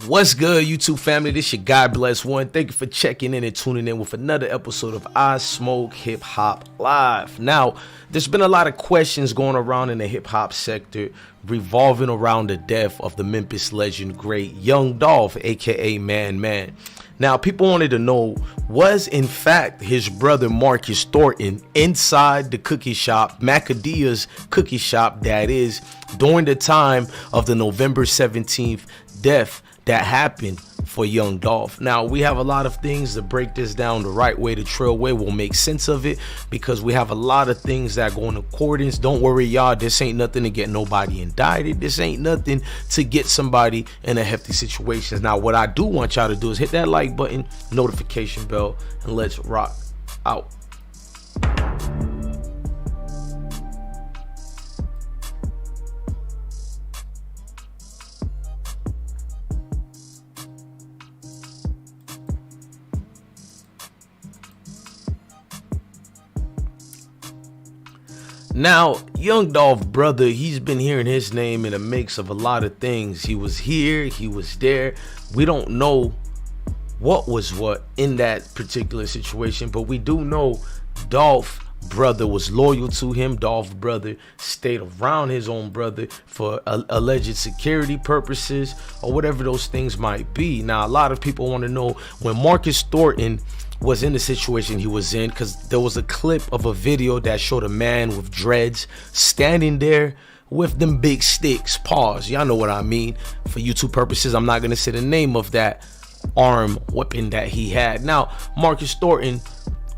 What's good, YouTube family? This your God Bless One. Thank you for checking in and tuning in with another episode of I Smoke Hip Hop Live. Now, there's been a lot of questions going around in the hip hop sector revolving around the death of the Memphis legend great Young Dolph, aka Man. Now, people wanted to know, was in fact his brother Marcus Thornton inside the cookie shop, Macadia's cookie shop, that is, during the time of the November 17th death that happened for Young Dolph? Now, we have a lot of things to break this down the right way, the trail way. We'll make sense of it because we have a lot of things that go in accordance. Don't worry, y'all. This ain't nothing to get nobody indicted. This ain't nothing to get somebody in a hefty situation. Now, what I do want y'all to do is hit that like button, notification bell, and let's rock out. Now, Young Dolph, brother, he's been hearing his name in a mix of a lot of things. He was here, he was there. We don't know what was what in that particular situation, but we do know Dolph brother was loyal to him. Dolph brother stayed around his own brother for alleged security purposes or whatever those things might be. Now, a lot of people want to know when Marcus Thornton was in the situation he was in, because there was a clip of a video that showed a man with dreads standing there with them big sticks. Pause, y'all know what I mean. For YouTube purposes, I'm not gonna say the name of that arm weapon that he had. Now, Marcus Thornton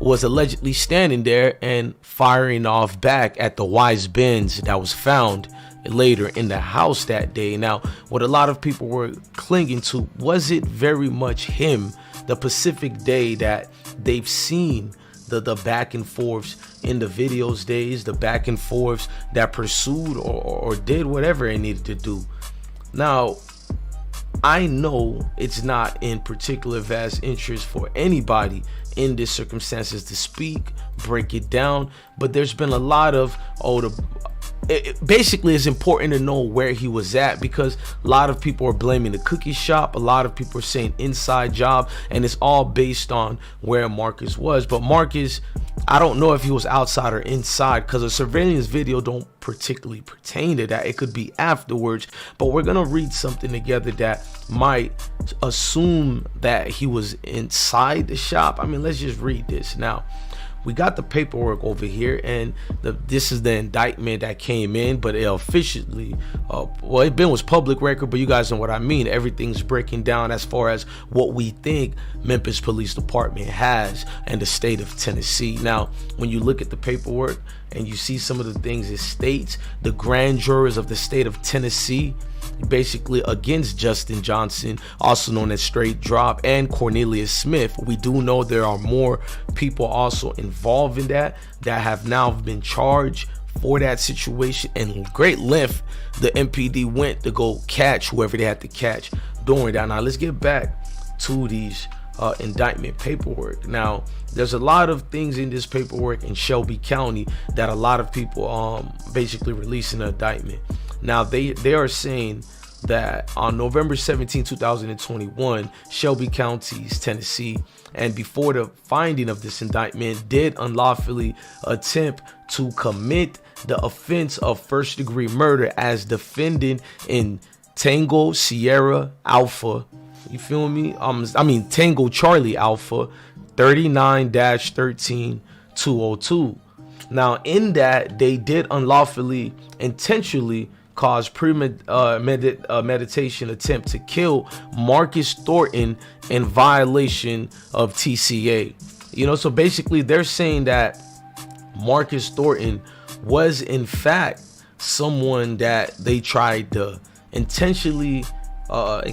was allegedly standing there and firing off back at the Wise Benz that was found later in the house that day. Now, what a lot of people were clinging to, was it very much him, the Pacific day that they've seen the back and forths in the videos days, the back and forths that pursued or did whatever it needed to do. Now, I know it's not in particular vast interest for anybody in these circumstances to speak, break it down, but there's been a lot of, basically it's important to know where he was at, because a lot of people are blaming the cookie shop, a lot of people are saying inside job, and it's all based on where Marcus was. But Marcus, I don't know if he was outside or inside, because a surveillance video don't particularly pertain to that. It could be afterwards, but we're gonna read something together that might assume that he was inside the shop. I mean, let's just read this. Now, we got the paperwork over here, and this is the indictment that came in, but it officially, well, it was public record, but you guys know what I mean. Everything's breaking down as far as what we think Memphis Police Department has and the state of Tennessee. Now, when you look at the paperwork and you see some of the things it states, the grand jurors of the state of Tennessee, basically against Justin Johnson, also known as Straight Drop, and Cornelius Smith. We do know there are more people also involved in that have now been charged for that situation, and great length the MPD went to go catch whoever they had to catch during that. Now, let's get back to these indictment paperwork. Now, there's a lot of things in this paperwork in Shelby County that a lot of people basically releasing an indictment. Now, they are saying that on November 17, 2021, Shelby County's Tennessee, and before the finding of this indictment, did unlawfully attempt to commit the offense of first-degree murder as defendant in Tango Sierra Alpha, you feel me? Tango Charlie Alpha 39-13-202. Now, in that, they did unlawfully, intentionally cause premeditation attempt to kill Marcus Thornton in violation of TCA. So basically they're saying that Marcus Thornton was in fact someone that they tried to intentionally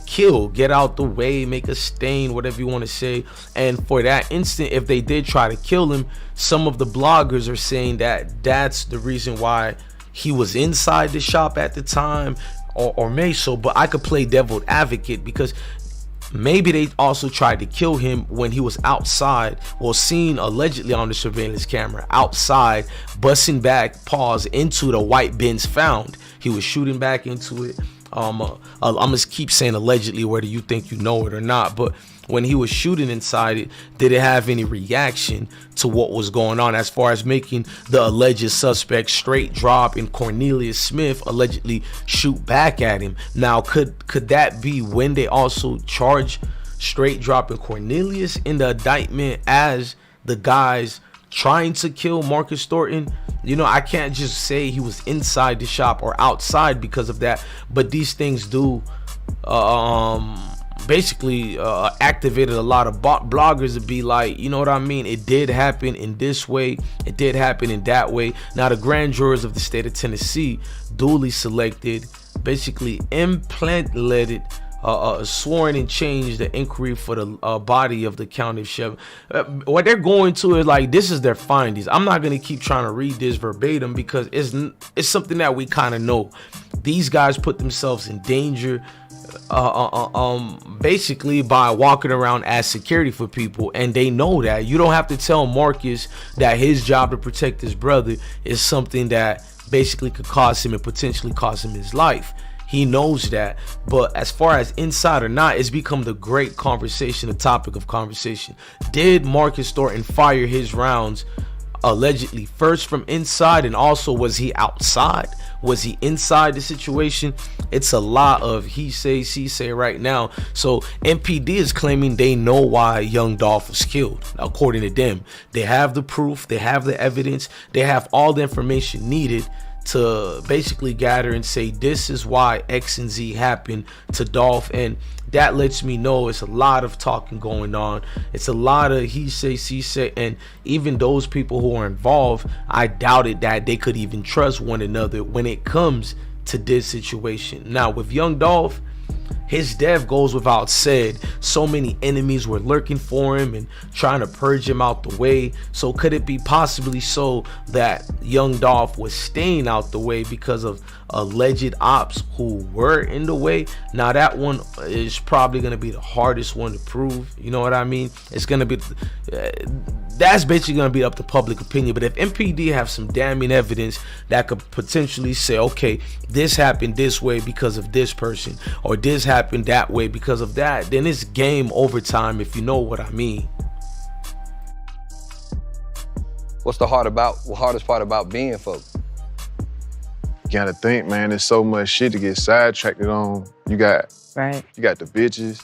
kill, get out the way, make a stain, whatever you want to say. And for that instant, if they did try to kill him, some of the bloggers are saying that that's the reason why he was inside the shop at the time, or may so. But I could play devil's advocate, because maybe they also tried to kill him when he was outside, well, seen allegedly on the surveillance camera outside, busting back, into the white Benz found. He was shooting back into it. I'm gonna keep saying allegedly, whether you think you know it or not, but when he was shooting inside it, did it have any reaction to what was going on as far as making the alleged suspect straight drop and Cornelius Smith allegedly shoot back at him? Now, could that be when they also charge straight dropping Cornelius in the indictment as the guys trying to kill Marcus Thornton? You know, I can't just say he was inside the shop or outside because of that, but these things do basically activated a lot of bloggers to be like, you know what I mean, it did happen in this way, it did happen in that way. Now the grand jurors of the state of Tennessee duly selected, basically implanted, sworn and changed the inquiry for the body of the county of Chevy. What they're going to is like, this is their findings. I'm not going to keep trying to read this verbatim because it's something that we kind of know. These guys put themselves in danger basically by walking around as security for people, and they know that. You don't have to tell Marcus that his job to protect his brother is something that basically could cost him and potentially cost him his life. He knows that. But as far as inside or not, it's become the great conversation, the topic of conversation. Did Marcus Thornton fire his rounds allegedly first from inside, and also was he outside? Was he inside the situation? It's a lot of he say, she say right now. So MPD is claiming they know why young Dolph was killed. According to them, they have the proof, they have the evidence, they have all the information needed to basically gather and say this is why X and Z happened to Dolph. And that lets me know it's a lot of talking going on. It's a lot of he say, she say, and even those people who are involved, I doubted that they could even trust one another when it comes to this situation. Now with young Dolph, his death goes without said. So many enemies were lurking for him and trying to purge him out the way. So could it be possibly so that young Dolph was staying out the way because of alleged ops who were in the way? Now that one is probably going to be the hardest one to prove. You know what I mean? It's going to be that's basically going to be up to public opinion. But if MPD have some damning evidence that could potentially say, okay, this happened this way because of this person, or this happened that way because of that, then it's game over time, if you know what I mean. What's the hardest part about being folks? You gotta think, man, there's so much shit to get sidetracked on. You got the bitches.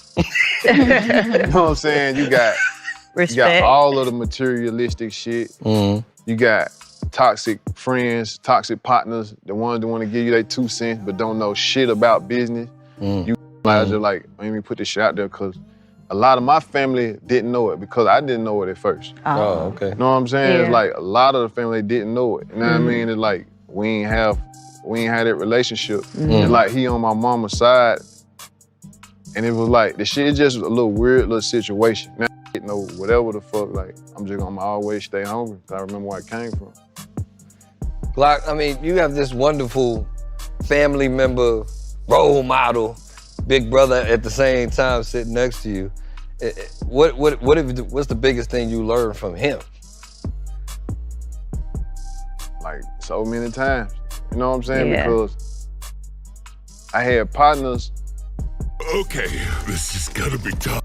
You know what I'm saying? You got all of the materialistic shit. Mm-hmm. You got toxic friends, toxic partners, the ones that want to give you their 2 cents but don't know shit about business. You might just like, let me put this shit out there, because a lot of my family didn't know it because I didn't know it at first. Oh, okay. You know what I'm saying? Yeah. It's like a lot of the family didn't know it. You know what I mean? It's like we ain't had that relationship. And like he on my mama's side, and it was like the shit is just a little weird little situation. Now I know whatever the fuck, like I'm just gonna always stay hungry because I remember where I came from. Glock, I mean, you have this wonderful family member, role model, big brother at the same time sitting next to you. What's the biggest thing you learned from him? Like so many times, you know what I'm saying? Yeah. Because I had partners. Okay, this is gonna be tough.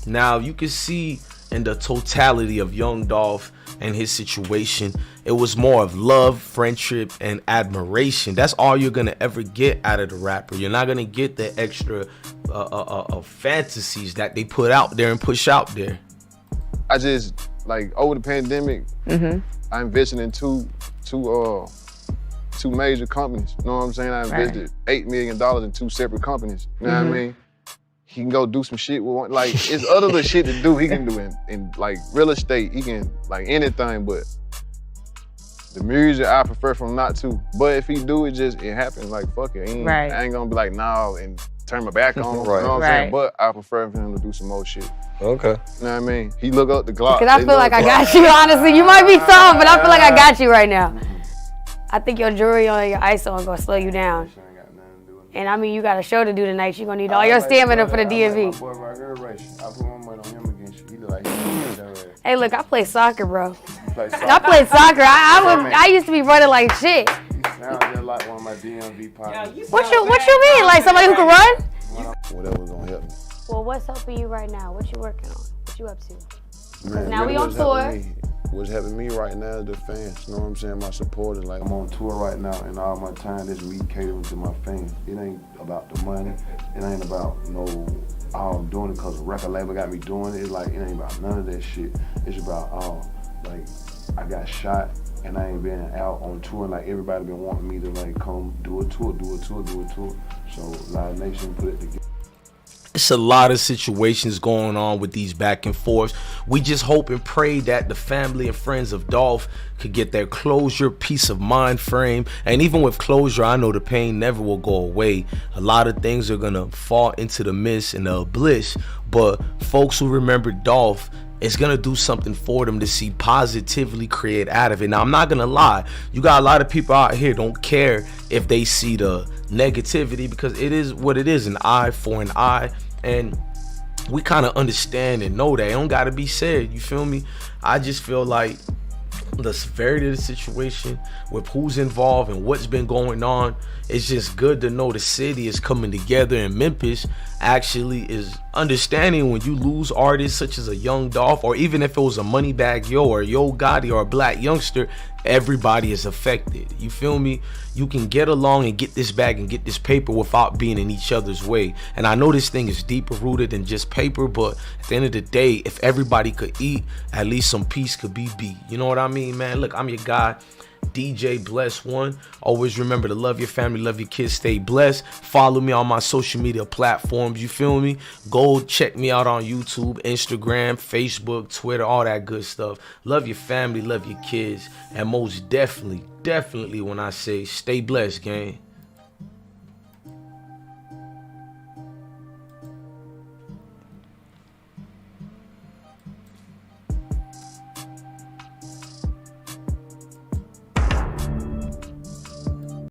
Now you can see in the totality of young Dolph and his situation, it was more of love, friendship, and admiration. That's all you're gonna ever get out of the rapper. You're not gonna get the extra fantasies that they put out there and push out there. I just, like, over the pandemic, I invested in two major companies. You know what I'm saying? I invested $8 million in 2 separate companies. You know what I mean? He can go do some shit with one. Like, it's other the shit to do. He can do in like real estate. He can like anything, but the music I prefer for him not to. But if he do, it happens. Like, fuck it. I ain't gonna be like, nah, and turn my back on him. You know what I'm saying? But I prefer for him to do some more shit. Okay. You know what I mean? He look up the Glock. Because I feel like I got you, honestly. You might be soft, but I feel like I got you right now. I think your jewelry on your ISO is gonna slow you down. And I mean, you got a show to do tonight. You're gonna need all your stamina for the DMV. Hey, look, I play soccer, bro. I played soccer. I used to be running like shit. sound just like one of my DMV partners. What you mean? Like somebody who can run? Whatever's gonna help me. Well, what's helping you right now? What you working on? What you up to? Man, now we on tour. What's helping me right now is the fans. You know what I'm saying? My supporters. Like, I'm on tour right now, and all my time is me catering to my fans. It ain't about the money. It ain't about I'm doing it because the record label got me doing it. It's like, it ain't about none of that shit. It's about, like, I got shot, and I ain't been out on tour. Like, everybody been wanting me to, like, come do a tour. So, Live Nation put it together. It's a lot of situations going on with these back and forths. We just hope and pray that the family and friends of Dolph could get their closure, peace of mind frame. And even with closure, I know the pain never will go away. A lot of things are gonna fall into the mist and the bliss. But folks who remember Dolph, it's gonna do something for them to see positively create out of it. Now, I'm not gonna lie, you got a lot of people out here don't care if they see the negativity, because it is what it is, an eye for an eye. And we kind of understand and know that it don't gotta be said, you feel me? I just feel like the severity of the situation with who's involved and what's been going on, it's just good to know the city is coming together, and Memphis actually is understanding when you lose artists such as a Young Dolph, or even if it was a Moneybagg Yo or Yo Gotti or a Black Youngster, everybody is affected. You feel me? You can get along and get this bag and get this paper without being in each other's way. And I know this thing is deeper rooted than just paper, but at the end of the day, if everybody could eat, at least some peace could be beat. You know what I mean, man? Look, I'm your guy, DJ Bless One. Always remember to love your family, love your kids, stay blessed. Follow me on my social media platforms, you feel me? Go check me out on YouTube, Instagram, Facebook, Twitter, all that good stuff. Love your family, love your kids, and most definitely when I say stay blessed, gang.